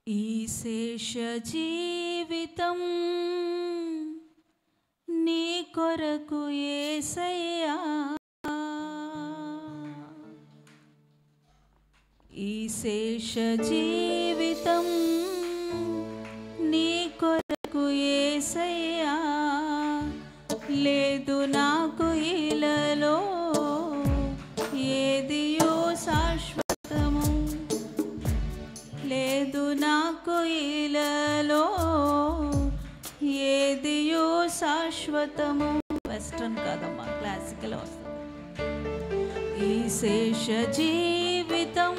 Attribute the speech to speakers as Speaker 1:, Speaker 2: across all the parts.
Speaker 1: ఈ శేష జీవితం నీ కొరకు యేసయ్యా, ఈ శేష జీవితం నీ కొరకు యేసయ్యా, లేదు నాకు ఇలలో ఏదియో శాశ్వతము, లేదు నాకు ఇలలో ఏదియో శాశ్వతము. వెస్ట్రన్ కాదమ్మా, క్లాసికల్ వస్తుంది. ఈ శేష జీవితం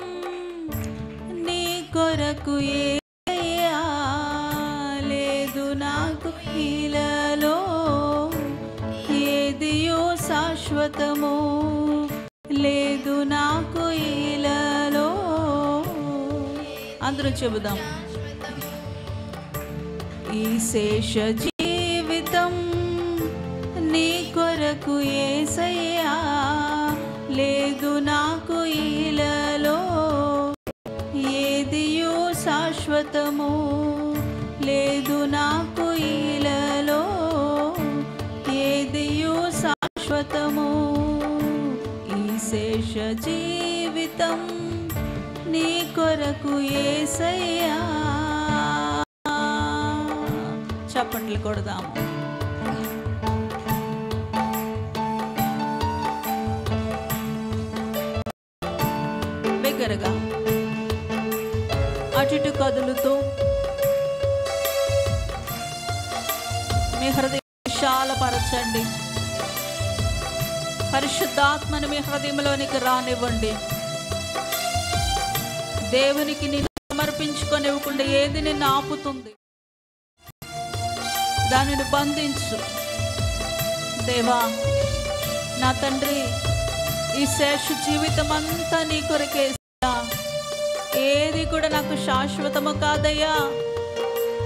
Speaker 1: నీ కొరకు యేసయ్యా, లేదు నాకు ఇలలో ఏదియో శాశ్వతము, లేదు నాకు ఇలలో. అందరూ చెబుదాం. ఈ శేష జీవితం నీ కొరకు యేసయ్యా, లేదు నాకు ఇలలో ఏదియో శాశ్వతము, లేదు నాకు ఇలలో ఏదియో శాశ్వతము. ఈ శేష జీవితం నీ కొరకు యేసయ్యా. చప్పట్లు కొడదాము. బిగ్గరగా అటు ఇటు కదులుతూ మీ హృదయం విశాలపరచండి. పరిశుద్ధాత్మను మీ హృదయంలోనికి రానివ్వండి. దేవునికి నిన్ను సమర్పించుకొనివ్వకుండా ఏది నిన్ను ఆపుతుంది, దానిని బంధించు. దేవా నా తండ్రి, ఈ శేష జీవితం అంతా నీ కొరకే, ఏది కూడా నాకు శాశ్వతము కాదయ్యా.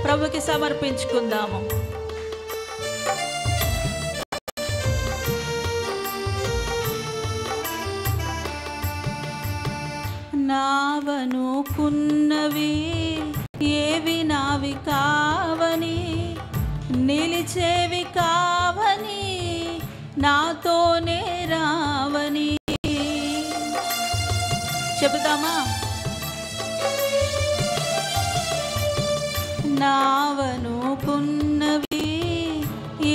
Speaker 1: ప్రభుకి సమర్పించుకుందాము. నావనుకున్నవి ఏవి నావి కావని, నిలిచేవి కావని, నాతోనే రావని చెబుదామా? నావనుకున్నవి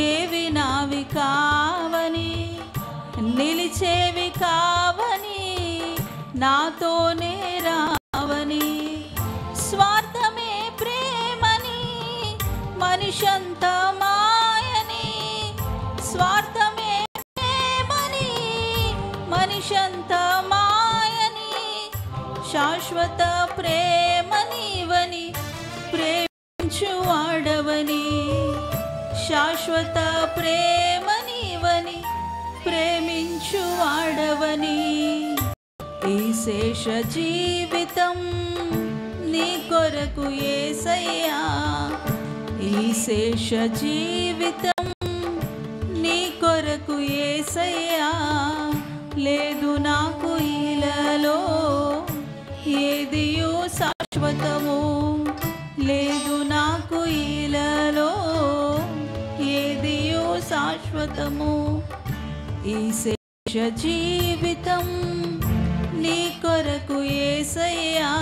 Speaker 1: ఏవి నావి కావని, నిలిచేవి కావని, నాతోనే రావని, స్వార్థమే ప్రేమని మనిషంత మాయని, స్వార్థమే ప్రేమని మనిషంత మాయని, శాశ్వత ప్రేమనివని ప్రేమించువాడవని, శాశ్వత ప్రేమనివని ప్రేమించువాడవని. ఈ శేష జీవితం నీ కొరకు యేసయ్యా, ఈ శేష జీవితం నీ కొరకు యేసయ్యా, లేదు నాకు ఇలలో ఏదియో శాశ్వతము, లేదు నాకు ఇలలో ఏదియో శాశ్వతము. ఈ శేష జీవితం నీ కొరకు యేసయ్యా.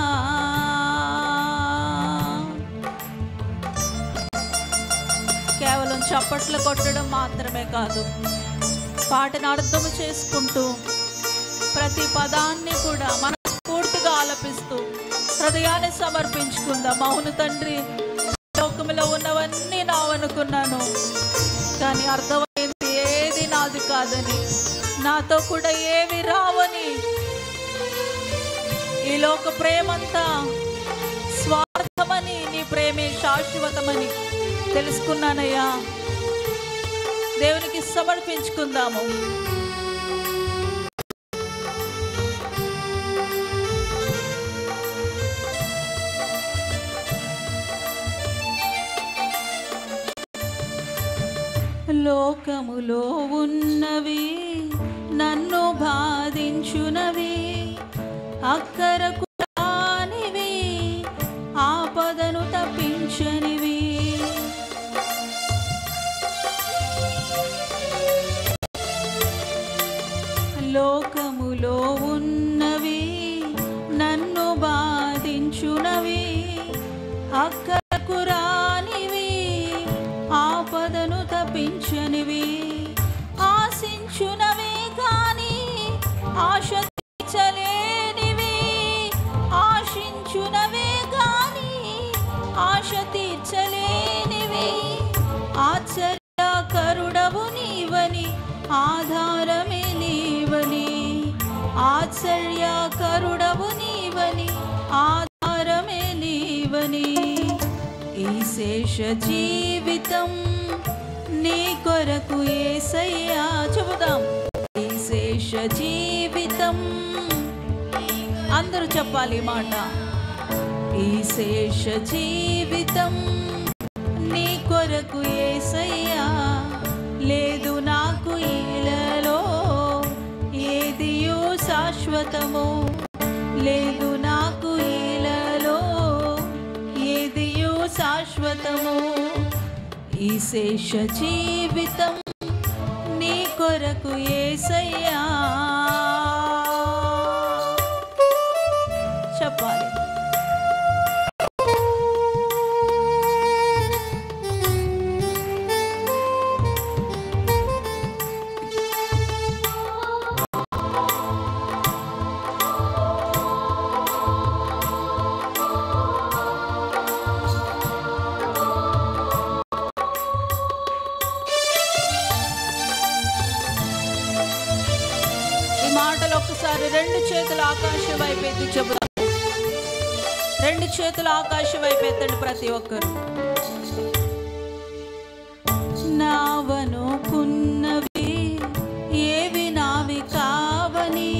Speaker 1: కేవలం చప్పట్లు కొట్టడం మాత్రమే కాదు, పాటను అర్థం చేసుకుంటూ ప్రతి పదాన్ని కూడా మనస్ఫూర్తిగా ఆలపిస్తూ హృదయాన్ని సమర్పించుకుందాం. అవును తండ్రి, లోకంలో ఉన్నవన్నీ నావనుకున్నాను, కానీ అర్థమైంది ఏది నాది కాదని, నాతో కూడా ఏవి రావని, ఈ లోక ప్రేమంతా స్వార్థమని, నీ ప్రేమే శాశ్వతమని తెలుసుకున్నానయ్యా. దేవునికి సమర్పించుకుందాము. లోకములో ఉన్నవి నన్ను బాధించునవి, అక్కరకు రానివి ఆపద అక్కరకు రానివి, ఆపదను తప్పించనివి, ఆశించునవే కాని ఆశ తీర్చలేనివి, ఆశించునవే కాని ఆశ తీర్చలేనివి, ఆశ్చర్యకరుడవు నీవని ఆధారమే నీవని, ఆశ్చర్యకరుడవు నీవని ఆధారమే నీవని, ఈ శేష జీవితం నీ కొరకు యేసయ్యా. చెబుదాం, ఈ శేష జీవితం. అందరూ చెప్పాలి మాట. ఈ శేష జీవితం నీ కొరకు యేసయ్యా. లేదు నాకు ఈలలో ఏదియు శాశ్వతము, లేదు నాకు ఈలలో ఏదియు శాశ్వతము, ఈ శేష జీవితం నీ కొరకు యేసయ్యా. చెప్పాలి. ఒకసారి రెండు చేతులు ఆకాశం వైపు ఎత్తి చెబుదాం. రెండు చేతులు ఆకాశం వైపు ఎత్తండి ప్రతి ఒక్కరు. నావనుకున్నవి ఏవి నావి కావని,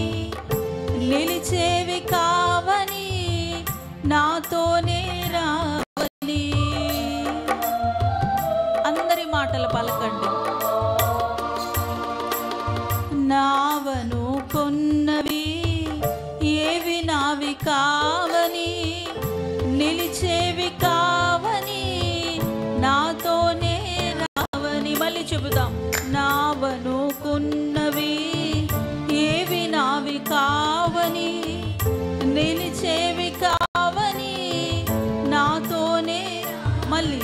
Speaker 1: నిలిచేవి కావని, నాతోనే రావని. అందరి మాటలు పలకండి. నావనుకున్నవి ఏవి నావి కావని, నిలిచేవి కావని, నాతోనే రావని. మళ్ళీ చెబుదాం. నావనుకున్నవి ఏవి నావి కావని, నిలిచేవి కావని, నాతోనే. మళ్ళీ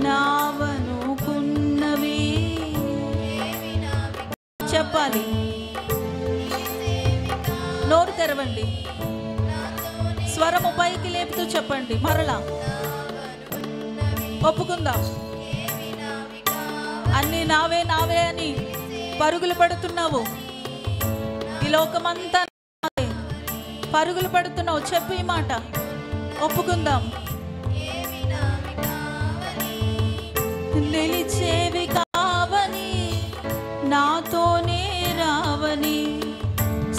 Speaker 1: నావనుకున్నవి చెప్పాలి. నోరు తెరవండి. స్వరము పైకి లేపుతూ చెప్పండి. మరలా ఒప్పుకుందాం. అన్ని నావే నావే అని పరుగులు పెడుతున్నావు. ఈ లోకమంతా పరుగులు పెడుతున్నావు. చెప్పు ఈ మాట. ఒప్పుకుందాం. నిలిచేవి కావని, నాతోనే రావని,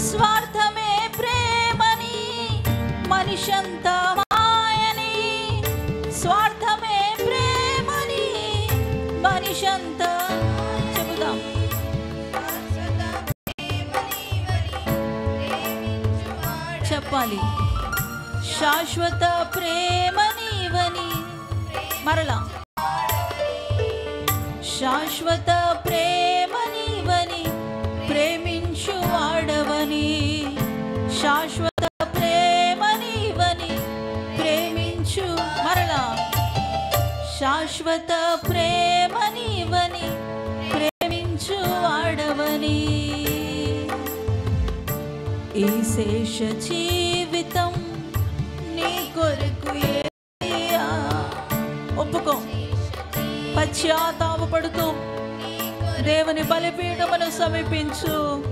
Speaker 1: స్వార్థమే ప్రేమని, మనిషంతా మాయని, స్వార్థమే ప్రేమని, మనిషంతా. చెబుదాం. చెప్పాలి. శాశ్వత ప్రేమ నీవని. మరలా. శాశ్వత ప్రేమ నీవని, ప్రేమించు వాడవని, శాశ్వత ప్రేమ నీవని, ప్రేమించు. మరలా. శాశ్వత ప్రేమ నీవని, ప్రేమించు వాడవని, ఈ శేష జీవితం నీ కొరకు యేసయ్యా. ఒప్పుకో. పశ్చాత్తాపపడుతూ దేవుని బలిపీఠమును సమీపించు.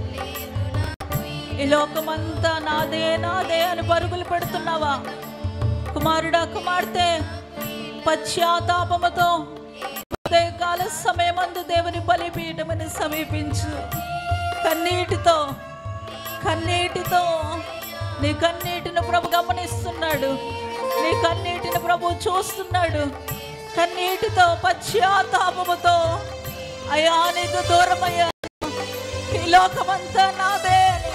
Speaker 1: ఈ లోకమంతా నాదే నాదే అని పరుగులు పెడుతున్నావా? కుమారుడా, కుమార్తె, పశ్చాత్తాపముతో ఉదయకాల సమయమందు దేవుని బలిపీఠమును సమీపించు. కన్నీటితో కన్నీటితో నీ కన్నీటిని ప్రభు గమనిస్తున్నాడు. నీ కన్నీటిని ప్రభు చూస్తున్నాడు. కన్నీటితో పశ్చాత్తాపముతో, అయ్యా నీకు దూరమయ్యా, ఈ లోకమంతా నాదే అని,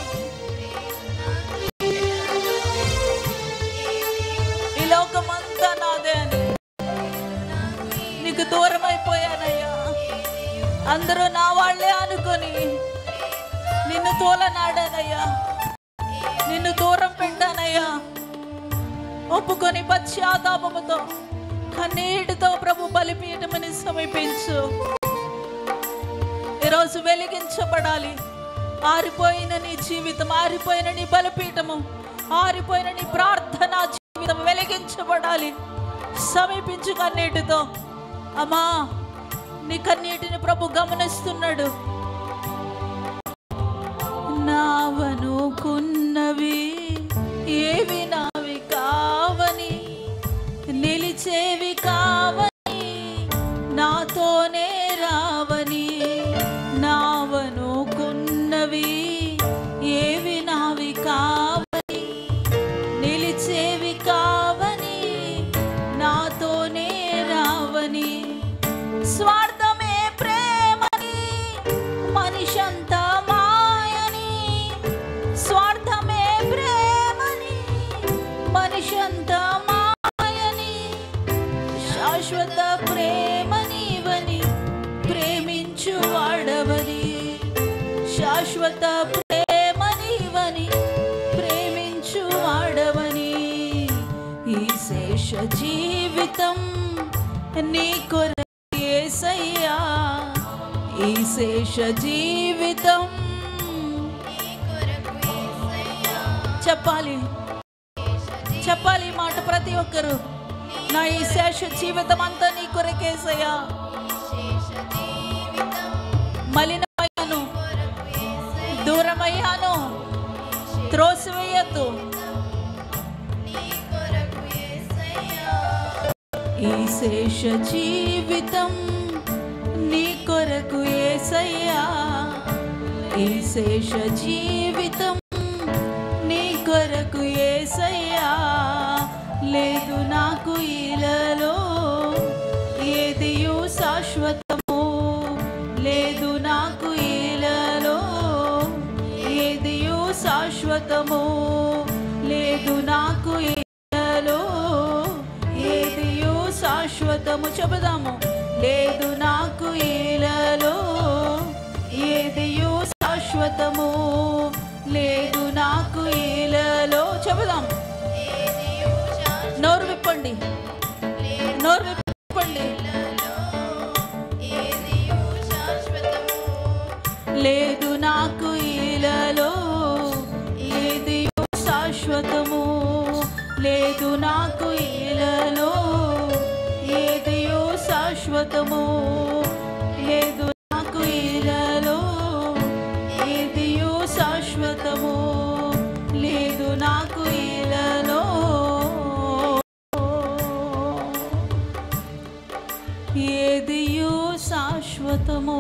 Speaker 1: ఈ లోకమంతా నాదే అని నీకు దూరం అయిపోయానయ్యా. అందరూ నా వాళ్ళే అనుకొని నిన్ను తోలనాడానయ్యా, నిన్ను దూరం పెట్టానయ్యా. ఒప్పుకొని పశ్చాత్తాపముతో కన్నీటితో ప్రభు బలిపీఠమని సమీపించు. ఈరోజు వెలిగించబడాలి. ఆరిపోయిన నీ జీవితం, ఆరిపోయిన నీ బలిపీఠము, ఆరిపోయిన నీ ప్రార్థనా జీవితం వెలిగించబడాలి. సమీపించు కన్నీటితో. అమ్మా, నీ కన్నీటిని ప్రభు గమనిస్తున్నాడు. నావనుకున్నవి ఏవి నావి కావని, నిలిచేవి కావని, నాతోనే రావని. నావనుకున్నవి ఏవి నావి కావని, నిలిచేవి కావని, నాతోనే రావని. స్వార్థమే ప్రేమని, మనిషంతా మాయని. స్వార్థమే ప్రేమని, మనిషంతా మాయని. శాశ్వత ప్రేమనివని, ప్రేమించు వాడవని. శాశ్వత ప్రేమనివని, ప్రేమించు వాడవని. ఈ శేష జీవితం నీ కొరకు యేసయ్యా. ఈ శేష జీవితం చెప్పాలి, చెప్పాలి ఈ మాట ప్రతి ఒక్కరు. నా ఈ శేష జీవితం అంతా నీ కొరకేసయ్యా. మలినమయ్యాను, దూరమయ్యాను, త్రోసివేయద్దు. ఈ శేష జీవితం నీ కొరకు యేసయ్యా. ఈ శేష జీవితం నీ కొరకు యేసయ్యా. లేదు నాకు ఇలలో ఏదియు శాశ్వతము. లేదు నాకు ఇలలో ఏదియు శాశ్వతము. లేదు నాకు ఇలలో ఏదియు శాశ్వతము. చెబుదాము. లేదు నాకు ఇలలో ఏదియు శాశ్వతము. లేదు నాకు ఇలలో. చెబుదాం. నోరు విప్పండి, నోరు విప్పండి. లేదు నాకు ఇలలో ఏదియు శాశ్వతము. లేదు నాకు ఇలలో ఏదియు శాశ్వతము. లేదు నాకు ఇలలో ఏదియు శాశ్వతము. లేదు నాకు ఇలలో ఏదియు శాశ్వతము.